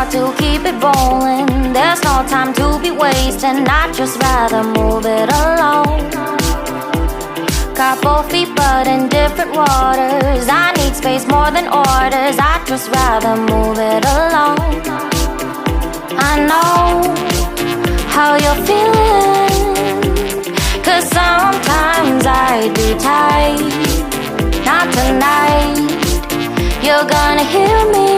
start to keep it rolling. There's no time to be wasting. I'd just rather move it alone. Got both feet but in different waters. I need space more than orders. I'd just rather move it alone. I know how you're feeling, 'cause sometimes I'd be tight. Not tonight. You're gonna hear me,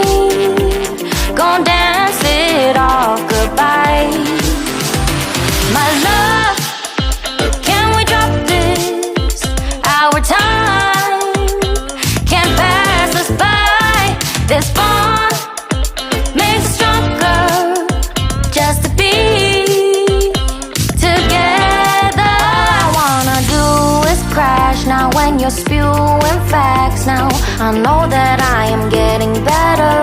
gon' dance it off goodbye. My love, can we drop this? Our time can't pass us by. This bond makes us stronger, just to be together. All I wanna do is crash now when you're spewing facts. Now I know that I am getting better.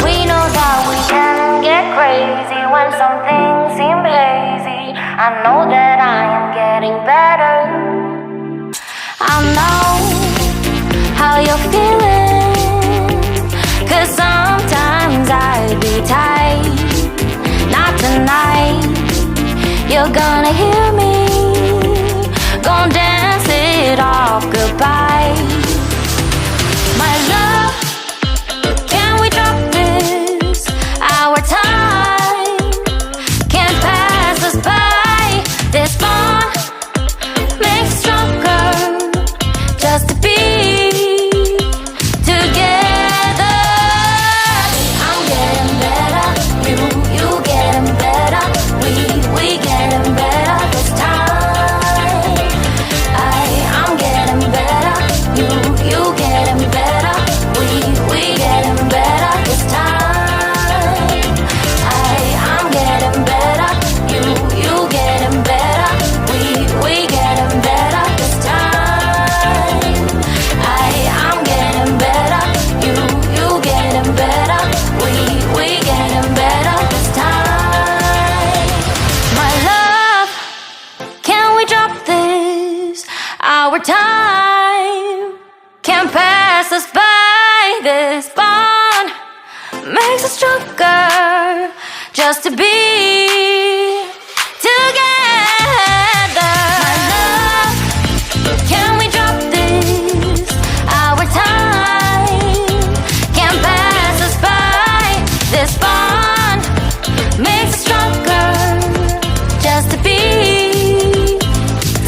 We know that we can get crazy when some things seem hazy. I know that I am getting better. I know how you're feeling, 'cause sometimes I'd be tight. Not tonight. You're gonna hear me, gon' dance it off goodbye. My love, can we drop this? Our time can't pass us by. This bond makes us stronger, just to be together. I'm getting better, you getting better. We getting better this time. I'm getting better, you getting better. We getting better this time. I'm getting better, you getting better. We getting better this time. I'm getting better, you getting better. We getting better this time. My love, can we drop this? Our time can't pass us by. This bond makes us stronger, just to be together. My love, can we drop this? Our time can't pass us by. This bond makes us stronger, just to be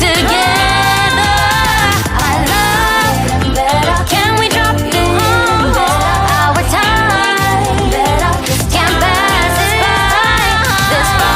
together. I love, can we drop this? Our time can't pass us by. This bond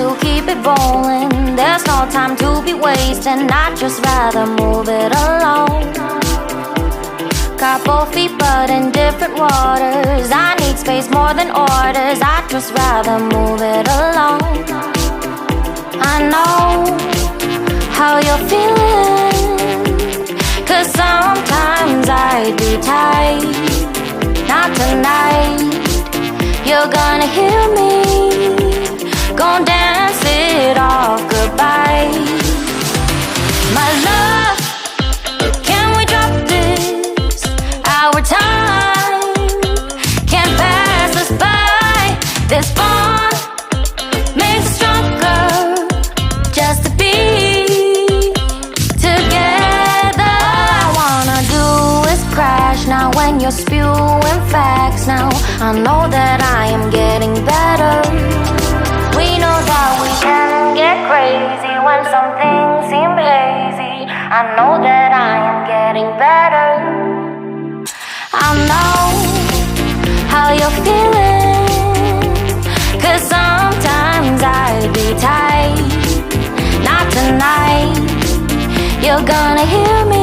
to keep it rolling. There's no time to be wasting. I'd just rather move it along. Couple feet but in different waters. I need space more than orders. I'd just rather move it along. I know how you're feeling, 'cause sometimes I'd be tight. Not tonight. You're gonna hear me. Gonna dance it off goodbye. My love, can we drop this? Our time can't pass us by. This bond makes us stronger just to be together. All I wanna do is crash now when you're spewing facts. Now I know that I am getting better. We know that we can get crazy when some things seem hazy. I know that I am getting better. I know how you're feeling, 'cause sometimes I'd be tight. Not tonight. You're gonna hear me.